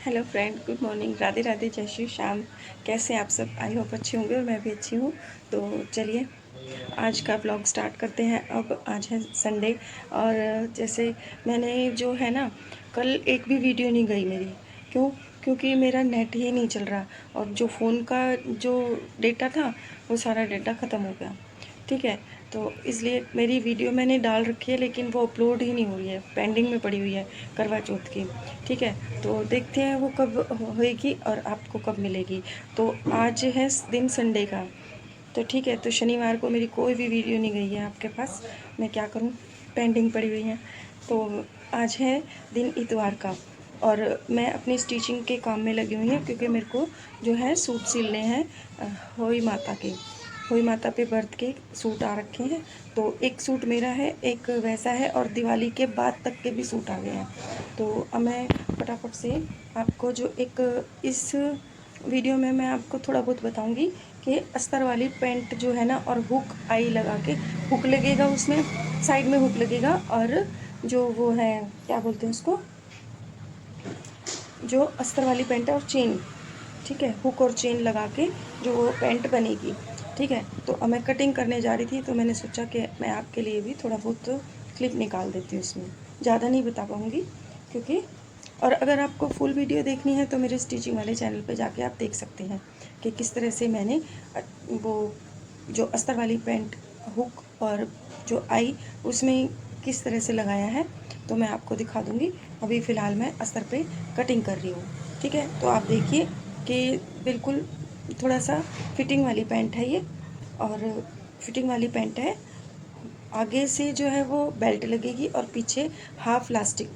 Hello friend, good morning, Radhe Radhe, जय श्री श्याम। कैसे हैं आप सब? आई होप अच्छे होंगे और मैं भी अच्छी हूँ। तो चलिए आज का व्लॉग स्टार्ट करते हैं। अब आज है संडे और जैसे मैंने जो है ना, कल एक भी वीडियो नहीं गई मेरी। क्यों? क्योंकि मेरा नेट ही नहीं चल रहा और जो फ़ोन का जो डेटा था वो सारा डेटा ख़त्म हो गया। ठीक है, तो इसलिए मेरी वीडियो मैंने डाल रखी है लेकिन वो अपलोड ही नहीं हो रही है, पेंडिंग में पड़ी हुई है करवा चौथ की। ठीक है, तो देखते हैं वो कब होएगी और आपको कब मिलेगी। तो आज है दिन संडे का, तो ठीक है, तो शनिवार को मेरी कोई भी वीडियो नहीं गई है आपके पास। मैं क्या करूं, पेंडिंग पड़ी हुई है। तो आज है दिन इतवार का और मैं अपनी स्टिचिंग के काम में लगी हुई हूँ क्योंकि मेरे को जो है सूट सिलने हैं होई माता के। होई माता पे बर्थ के सूट आ रखे हैं, तो एक सूट मेरा है, एक वैसा है और दिवाली के बाद तक के भी सूट आ गए हैं। तो अब मैं फटाफट से आपको जो एक इस वीडियो में मैं आपको थोड़ा बहुत बताऊंगी कि अस्तर वाली पैंट जो है ना, और हुक आई लगा के, हुक लगेगा उसमें, साइड में हुक लगेगा और जो वो है क्या बोलते हैं उसको, जो अस्तर वाली पैंट है और चेन, ठीक है, हुक और चेन लगा के जो वो पैंट बनेगी। ठीक है, तो अब मैं कटिंग करने जा रही थी तो मैंने सोचा कि मैं आपके लिए भी थोड़ा बहुत क्लिप निकाल देती हूँ इसमें। ज़्यादा नहीं बता पाऊँगी क्योंकि, और अगर आपको फुल वीडियो देखनी है तो मेरे स्टिचिंग वाले चैनल पे जाके आप देख सकते हैं कि किस तरह से मैंने वो जो अस्तर वाली पैंट हुक और जो आई उसमें किस तरह से लगाया है, तो मैं आपको दिखा दूँगी। अभी फ़िलहाल मैं अस्तर पे कटिंग कर रही हूँ। ठीक है, तो आप देखिए कि बिल्कुल थोड़ा सा फिटिंग वाली पैंट है ये, और फिटिंग वाली पैंट है। आगे से जो है वो बेल्ट लगेगी और पीछे हाफ लास्टिक।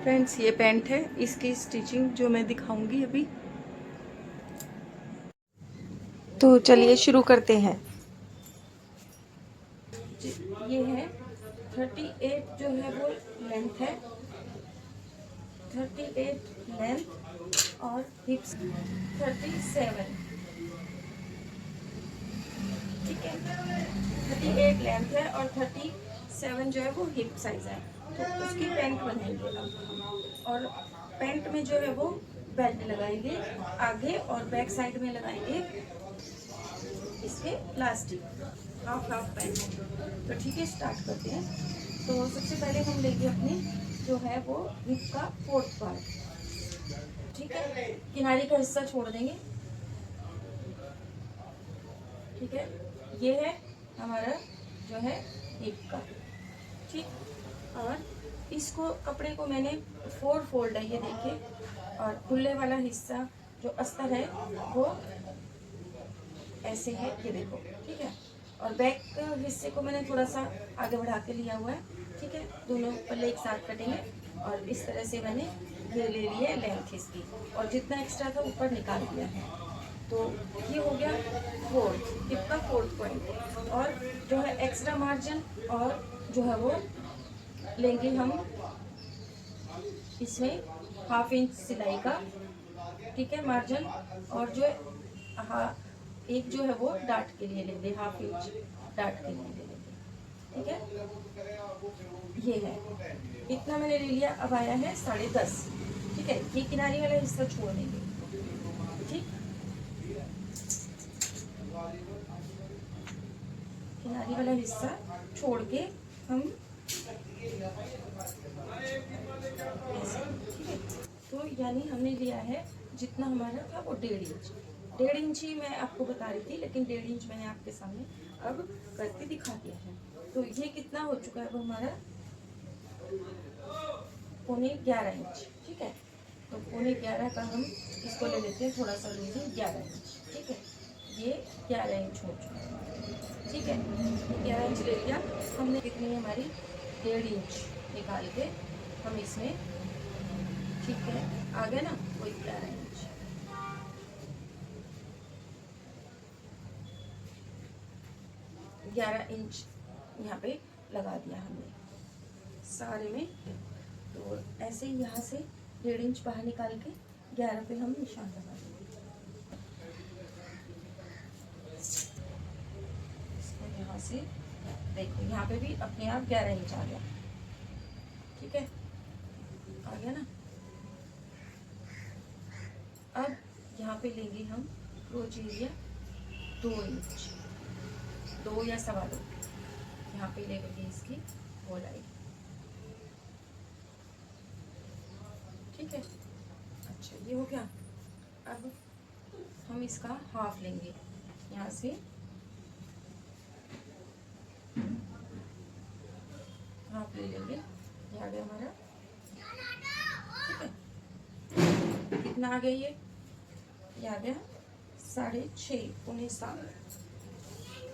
फ्रेंड्स, ये पैंट है, इसकी स्टिचिंग जो मैं दिखाऊंगी अभी। तो चलिए शुरू करते हैं। ये है 38 जो है वो लेंथ है, 38 लेंथ और हिप्स 37। ठीक है, 38 लेंथ है और 37 जो है वो हिप साइज है। तो उसकी पैंट बनाएंगे अब हम, और पैंट में जो है वो बेल्ट लगाएंगे आगे और बैक साइड में लगाएंगे इसके प्लास्टिक, हाफ हाफ पैंट। तो ठीक है, स्टार्ट करते हैं। तो सबसे पहले हम लेंगे अपने जो है वो हिप का फोर्थ पार्ट। ठीक है, किनारे का हिस्सा छोड़ देंगे। ठीक है, ये है हमारा जो है हिप का। ठीक, और इसको कपड़े को मैंने 4 फोल्ड है, ये देखिए, और खुले वाला हिस्सा जो अस्तर है वो ऐसे है, ये देखो। ठीक है, और बैक हिस्से को मैंने थोड़ा सा आगे बढ़ा के लिया हुआ है। ठीक है, दोनों पल्ले एक साथ कटेंगे और इस तरह से मैंने ये ले ली है लेंथ इसकी, और जितना एक्स्ट्रा था ऊपर निकाल दिया है। तो ये हो गया फोर्थ, हिप का फोर्थ पॉइंट। और जो है एक्स्ट्रा मार्जिन और जो है वो लेंगे हम इसमें हाफ इंच सिलाई का। ठीक है, मार्जिन, और जो हाँ एक जो है वो डाट के लिए लेंगे, हाफ इंच डाट के लिए ले लेंगे। ठीक है, ये है, इतना मैंने ले लिया। अब आया है 10.5। ठीक है, ये किनारे वाला हिस्सा छोड़ देंगे। ठीक, किनारे वाला हिस्सा छोड़ के हम ऐसे, ठीक है। तो यानी हमने लिया है जितना हमारा था वो 1.5 इंच। 1.5 इंच ही मैं आपको बता रही थी, लेकिन 1.5 इंच मैंने आपके सामने अब करके दिखा दिया है। तो ये कितना हो चुका है अब हमारा 11.25 इंच। ठीक है, तो 11.25 का हम इसको ले लेते हैं थोड़ा सा लूज, 11 इंच। ठीक है, ये 11 इंच हो चुका है। ठीक है, 11 इंच ले लिया हमने। कितनी है हमारी? 1.5 इंच निकाल के हम इसमें, ठीक है, आ गया ना वो 11 इंच। 11 इंच यहाँ पे लगा दिया हमने सारे में। तो ऐसे ही यहाँ से 1.5 इंच बाहर निकाल के 11 पे हम निशान लगा देंगे। इसको यहाँ से देखो, यहाँ पे भी अपने आप 11 इंच आ गया। ठीक है, आ गया ना। पे लेंगे हम क्रोच एरिया 2 इंच, 2 या 2.25, यहाँ पे लेंगे इसकी गोलाई। ठीक है, अच्छा ये हो गया। अब हम इसका हाफ लेंगे, यहाँ से हाफ ले लेंगे, ये आ गया हमारा। ठीक है, कितना आ गया ये आ गया 6.5 पौने 7।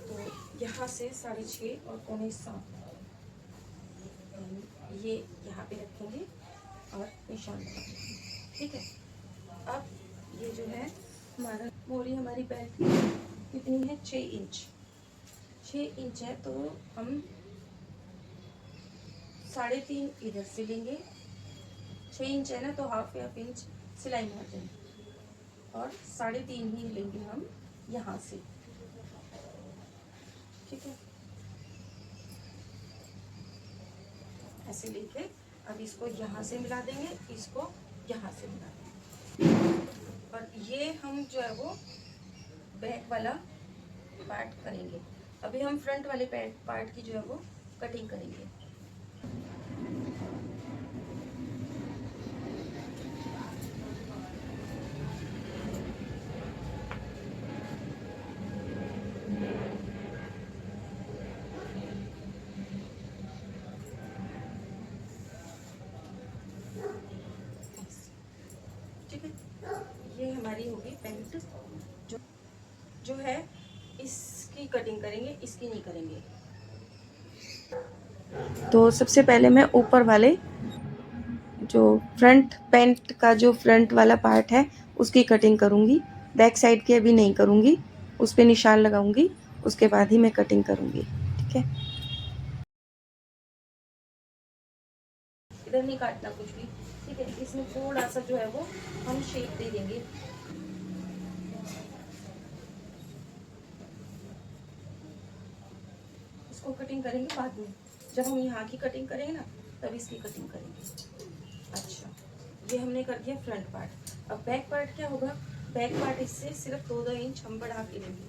तो यहाँ से 6.5 और पौने 7 ये यहाँ पे रखेंगे और निशान लगाएंगे। ठीक है, अब ये जो है हमारा मोरी, हमारी बेल्ट कितनी है 6 इंच, 6 इंच है, तो हम 3.5 इधर से लेंगे। 6 इंच है ना, तो हाफ इंच सिलाई मार्जिन, और 3.5 ही लेंगे हम यहाँ से। ठीक है, ऐसे लेके अब इसको यहाँ से मिला देंगे, इसको यहाँ से मिला देंगे, और ये हम जो है वो बैक वाला पार्ट करेंगे। अभी हम फ्रंट वाले पार्ट की जो है वो कटिंग करेंगे। ठीक है, ये हमारी होगी पैंट। जो है इसकी कटिंग करेंगे, इसकी नहीं करेंगे। तो सबसे पहले मैं ऊपर वाले जो फ्रंट पैंट का जो फ्रंट वाला पार्ट है उसकी कटिंग करूँगी, बैक साइड की अभी नहीं करूँगी, उस पर निशान लगाऊंगी, उसके बाद ही मैं कटिंग करूँगी। ठीक है, इधर नहीं काटना कुछ भी। ठीक है, इसमें थोड़ा सा जो है वो हम शेप दे देंगे। इसको कटिंग करेंगे बाद में, जब हम यहाँ की कटिंग करेंगे ना तब इसकी कटिंग करेंगे। अच्छा, ये हमने कर दिया फ्रंट पार्ट। अब बैक पार्ट क्या होगा, बैक पार्ट इससे सिर्फ 2-2 इंच हम बढ़ा के लेंगे,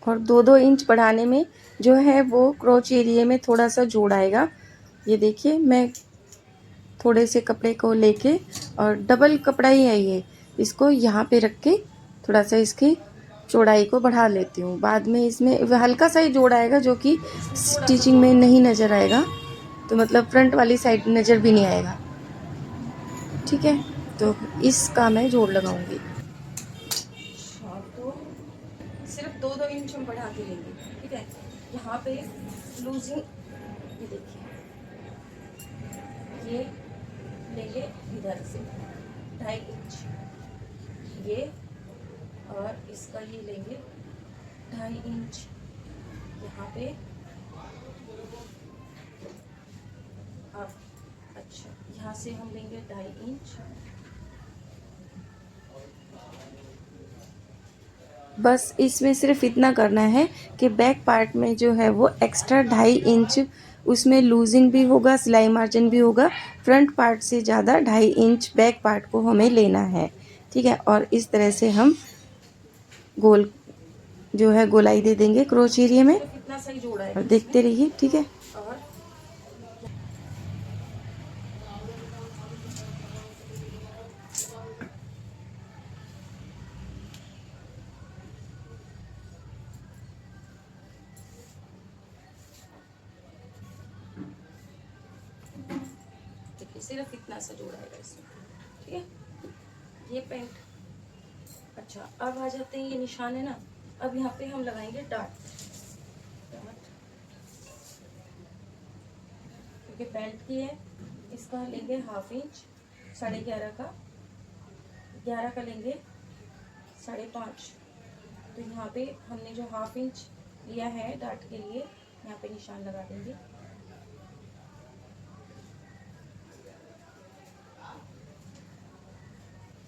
और 2-2 इंच बढ़ाने में जो है वो क्रोच एरिया में थोड़ा सा जोड़ आएगा। ये देखिए, मैं थोड़े से कपड़े को लेके, और डबल कपड़ा ही है ये, इसको यहाँ पे रख के थोड़ा सा इसकी चौड़ाई को बढ़ा लेती हूँ। बाद में इसमें हल्का सा ही जोड़ आएगा, जो कि स्टिचिंग में नहीं नज़र आएगा, तो मतलब फ्रंट वाली साइड नज़र भी नहीं आएगा। ठीक है, तो इसका मैं जोड़ लगाऊंगी। तो सिर्फ 2-2 इंच हम बढ़ा के लेंगे। ठीक है, यहाँ पे लूजिंग, ये देखिए, ये लेंगे इधर से 2.5 इंच, ये, और इसका ये लेंगे 2.5 इंच यहाँ पे। अब अच्छा, यहाँ से हम लेंगे 2.5 इंच। बस इसमें सिर्फ इतना करना है कि बैक पार्ट में जो है वो एक्स्ट्रा 2.5 इंच, उसमें लूजिंग भी होगा, सिलाई मार्जिन भी होगा। फ्रंट पार्ट से ज़्यादा 2.5 इंच बैक पार्ट को हमें लेना है। ठीक है, और इस तरह से हम गोल जो है गोलाई दे देंगे क्रोच एरिया में, और देखते रहिए। ठीक है, सिर्फ इतना सा जोड़ आएगा इसमें। ठीक है, ये पैंट। अच्छा, अब आ जाते हैं, ये निशान है ना, अब यहाँ पे हम लगाएंगे डाट, क्योंकि पैंट की है। इसका लेंगे 1/2 इंच, 11.5 का, 11 का लेंगे 5.5। तो यहाँ पे हमने जो 1/2 इंच लिया है डाट के लिए, यहाँ पे निशान लगा देंगे।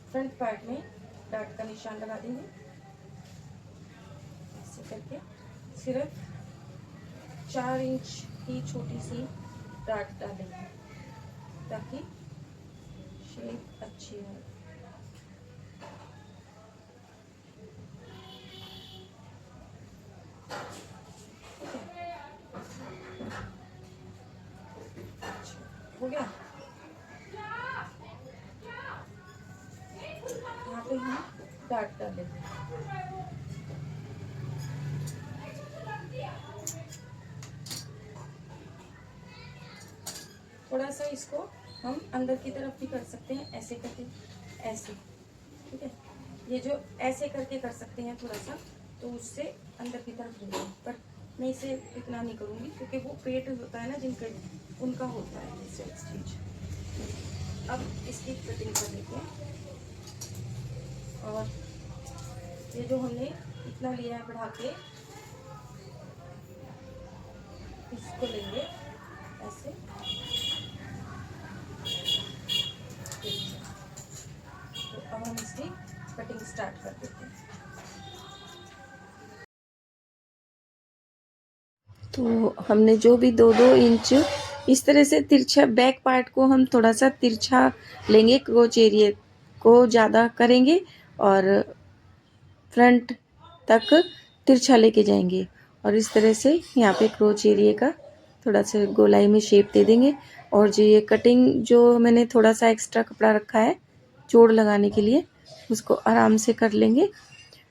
फ्रंट पार्ट में डाट का निशान लगा देंगे, ऐसे करके सिर्फ 4 इंच की छोटी सी डाट डालेंगे, ताकि शेप अच्छी हो। हो गया। यहाँ पे हम डाट डालेंगे। थोड़ा सा इसको हम अंदर की तरफ भी कर सकते हैं, ऐसे करके, ऐसे, ठीक है। ये जो ऐसे करके कर सकते हैं थोड़ा सा, तो उससे अंदर की तरफ ले जाएंगे, पर मैं इसे इतना नहीं करूँगी क्योंकि वो पेट होता है ना जिनके, उनका होता है इससे स्टिच। अब इसकी कटिंग कर लेते हैं। और ये जो हमने इतना लिया है बढ़ा के, इसको लेंगे ऐसे, तो अब हम इसकी कटिंग स्टार्ट कर देते हैं। तो हमने जो भी 2-2 इंच इस तरह से तिरछा बैक पार्ट को हम थोड़ा सा तिरछा लेंगे, क्रोच एरिया को ज़्यादा करेंगे और फ्रंट तक तिरछा लेके जाएंगे। और इस तरह से यहाँ पे क्रोच एरिया का थोड़ा सा गोलाई में शेप दे देंगे। और जो ये कटिंग जो मैंने थोड़ा सा एक्स्ट्रा कपड़ा रखा है जोड़ लगाने के लिए, उसको आराम से कर लेंगे।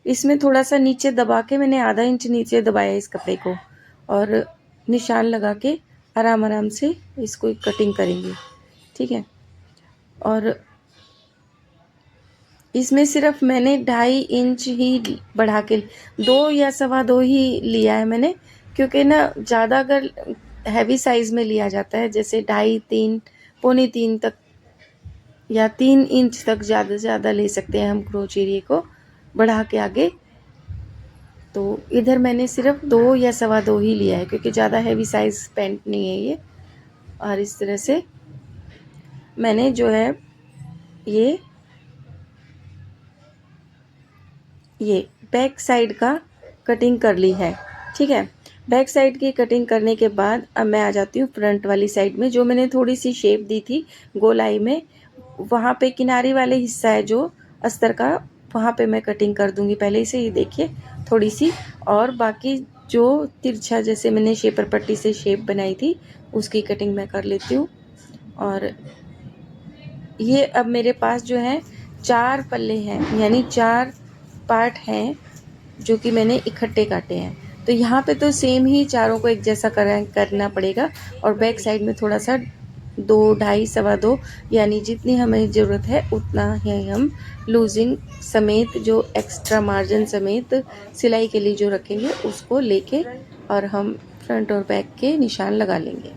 इसमें थोड़ा सा नीचे दबा के, मैंने आधा इंच नीचे दबाया इस कपड़े को, और निशान लगा के आराम आराम से इसको कटिंग करेंगे, ठीक है। और इसमें सिर्फ मैंने 2.5 इंच ही बढ़ा के, 2 या 2.25 ही लिया है मैंने, क्योंकि ना ज़्यादा अगर हैवी साइज़ में लिया जाता है, जैसे 2.5, 3, पौने 3 तक या 3 इंच तक ज़्यादा से ज़्यादा ले सकते हैं हम क्रोच एरिया को बढ़ा के आगे। तो इधर मैंने सिर्फ 2 या 2.25 ही लिया है क्योंकि ज़्यादा हैवी साइज़ पैंट नहीं है ये। और इस तरह से मैंने जो है ये बैक साइड का कटिंग कर ली है, ठीक है। बैक साइड की कटिंग करने के बाद अब मैं आ जाती हूँ फ्रंट वाली साइड में। जो मैंने थोड़ी सी शेप दी थी गोलाई में, वहाँ पे किनारी वाले हिस्सा है जो अस्तर का, वहाँ पे मैं कटिंग कर दूँगी पहले से ही, देखिए थोड़ी सी। और बाकी जो तिरछा जैसे मैंने शेपर पट्टी से शेप बनाई थी उसकी कटिंग मैं कर लेती हूँ। और ये अब मेरे पास जो है 4 पल्ले हैं, यानी 4 पार्ट हैं जो कि मैंने इकट्ठे काटे हैं। तो यहाँ पे तो सेम ही चारों को एक जैसा करना पड़ेगा। और बैक साइड में थोड़ा सा 2, 2.5, 2.25, यानी जितनी हमें ज़रूरत है उतना ही हम लूजिंग समेत, जो एक्स्ट्रा मार्जिन समेत सिलाई के लिए जो रखेंगे उसको लेके और हम फ्रंट और बैक के निशान लगा लेंगे।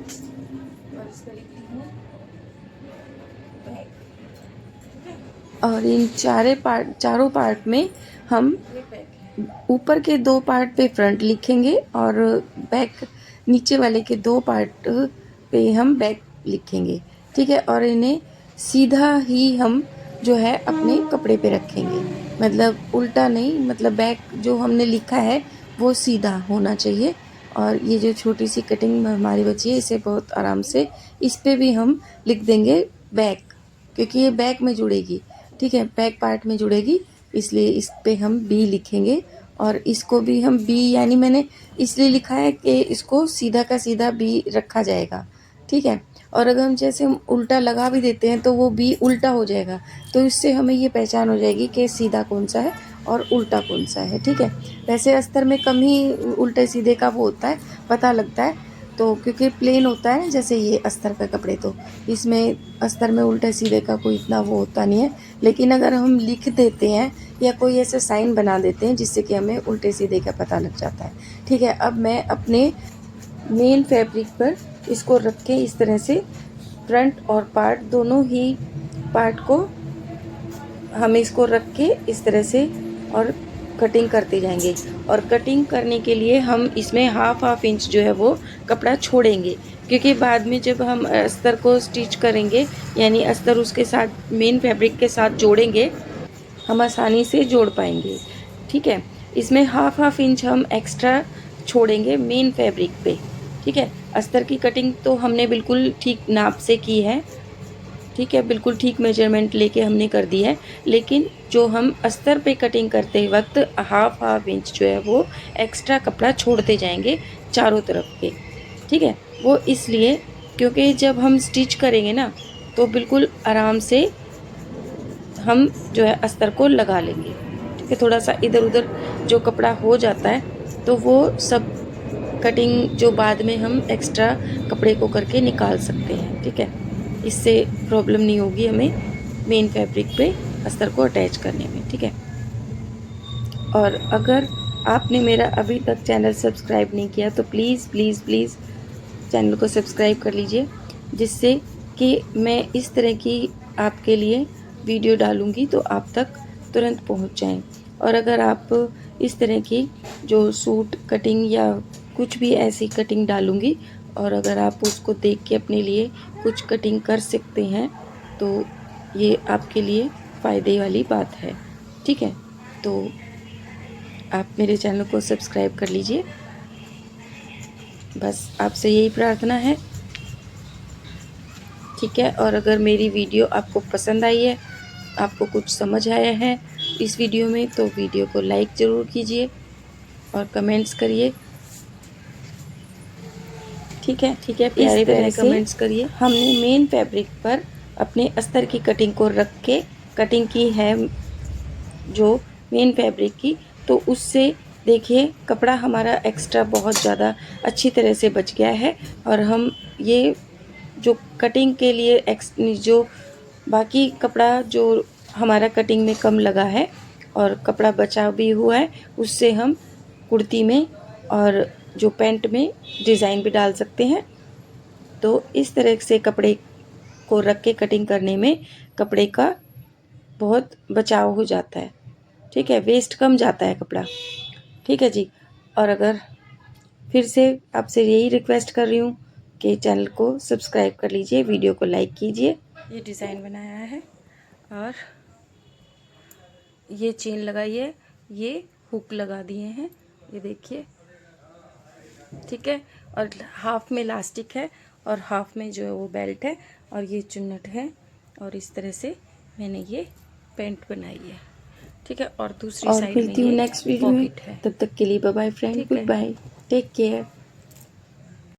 और इन चारों पार्ट में हम ऊपर के 2 पार्ट पे फ्रंट लिखेंगे और बैक, नीचे वाले के 2 पार्ट पे हम बैक लिखेंगे, ठीक है। और इन्हें सीधा ही हम जो है अपने कपड़े पे रखेंगे, मतलब उल्टा नहीं, मतलब बैक जो हमने लिखा है वो सीधा होना चाहिए। और ये जो छोटी सी कटिंग हमारी बची है, इसे बहुत आराम से इस पे भी हम लिख देंगे बैक, क्योंकि ये बैक में जुड़ेगी, ठीक है, बैक पार्ट में जुड़ेगी, इसलिए इस पे हम बी लिखेंगे। और इसको भी हम बी, यानी मैंने इसलिए लिखा है कि इसको सीधा का सीधा बी रखा जाएगा, ठीक है। और अगर हम जैसे हम उल्टा लगा भी देते हैं तो वो बी उल्टा हो जाएगा, तो इससे हमें ये पहचान हो जाएगी कि सीधा कौन सा है और उल्टा कौन सा है, ठीक है। वैसे अस्तर में कम ही उल्टे सीधे का वो होता है, पता लगता है, तो क्योंकि प्लेन होता है जैसे ये अस्तर का कपड़े, तो इसमें अस्तर में उल्टे सीधे का कोई इतना वो होता नहीं है। लेकिन अगर हम लिख देते हैं या कोई ऐसा साइन बना देते हैं जिससे कि हमें उल्टे सीधे का पता लग जाता है, ठीक है। अब मैं अपने मेन फैब्रिक पर इसको रख के इस तरह से फ्रंट और पार्ट दोनों ही पार्ट को हम इसको रख के इस तरह से और कटिंग करते जाएंगे। और कटिंग करने के लिए हम इसमें हाफ इंच जो है वो कपड़ा छोड़ेंगे, क्योंकि बाद में जब हम अस्तर को स्टिच करेंगे, यानी अस्तर उसके साथ मेन फैब्रिक के साथ जोड़ेंगे, हम आसानी से जोड़ पाएंगे, ठीक है। इसमें हाफ इंच हम एक्स्ट्रा छोड़ेंगे मेन फैब्रिक पे, ठीक है। अस्तर की कटिंग तो हमने बिल्कुल ठीक नाप से की है, ठीक है, बिल्कुल ठीक मेजरमेंट लेके हमने कर दी है। लेकिन जो हम अस्तर पे कटिंग करते वक्त हाफ इंच जो है वो एक्स्ट्रा कपड़ा छोड़ते जाएंगे चारों तरफ के, ठीक है। वो इसलिए क्योंकि जब हम स्टिच करेंगे ना तो बिल्कुल आराम से हम जो है अस्तर को लगा लेंगे। ठीक है, थोड़ा सा इधर उधर जो कपड़ा हो जाता है तो वो सब कटिंग जो बाद में हम एक्स्ट्रा कपड़े को करके निकाल सकते हैं। ठीक है, इससे प्रॉब्लम नहीं होगी हमें मेन फैब्रिक पे अस्तर को अटैच करने में। ठीक है, और अगर आपने मेरा अभी तक चैनल सब्सक्राइब नहीं किया तो प्लीज़ प्लीज़ प्लीज़ चैनल को सब्सक्राइब कर लीजिए, जिससे कि मैं इस तरह की आपके लिए वीडियो डालूँगी तो आप तक तुरंत पहुंच जाएं। और अगर आप इस तरह की जो सूट कटिंग या कुछ भी ऐसी कटिंग डालूँगी और अगर आप उसको देख के अपने लिए कुछ कटिंग कर सकते हैं तो ये आपके लिए फ़ायदे वाली बात है। ठीक है, तो आप मेरे चैनल को सब्सक्राइब कर लीजिए, बस आपसे यही प्रार्थना है। ठीक है, और अगर मेरी वीडियो आपको पसंद आई है, आपको कुछ समझ आया है इस वीडियो में, तो वीडियो को लाइक ज़रूर कीजिए और कमेंट्स करिए। ठीक है, प्यारे प्यारे कमेंट्स करिए। हमने मेन फैब्रिक पर अपने अस्तर की कटिंग को रख के कटिंग की है जो मेन फैब्रिक की, तो उससे देखिए कपड़ा हमारा एक्स्ट्रा बहुत ज़्यादा अच्छी तरह से बच गया है। और हम ये जो कटिंग के लिए जो बाकी कपड़ा जो हमारा कटिंग में कम लगा है और कपड़ा बचा भी हुआ है, उससे हम कुर्ती में और जो पैंट में डिज़ाइन भी डाल सकते हैं। तो इस तरह से कपड़े को रख के कटिंग करने में कपड़े का बहुत बचाव हो जाता है। ठीक है, वेस्ट कम जाता है कपड़ा। ठीक है जी, और अगर फिर से आपसे यही रिक्वेस्ट कर रही हूँ कि चैनल को सब्सक्राइब कर लीजिए, वीडियो को लाइक कीजिए। ये डिज़ाइन बनाया है और ये चेन लगाई है, ये हुक लगा दिए हैं, ये देखिए। ठीक है, और हाफ में इलास्टिक है और हाफ में जो है वो बेल्ट है और ये चुन्नट है और इस तरह से मैंने ये पैंट बनाई है। ठीक है, और दूसरी साइड में मिलती हूँ नेक्स्ट वीडियो में, तब तक के लिए bye bye friend, good bye, take care.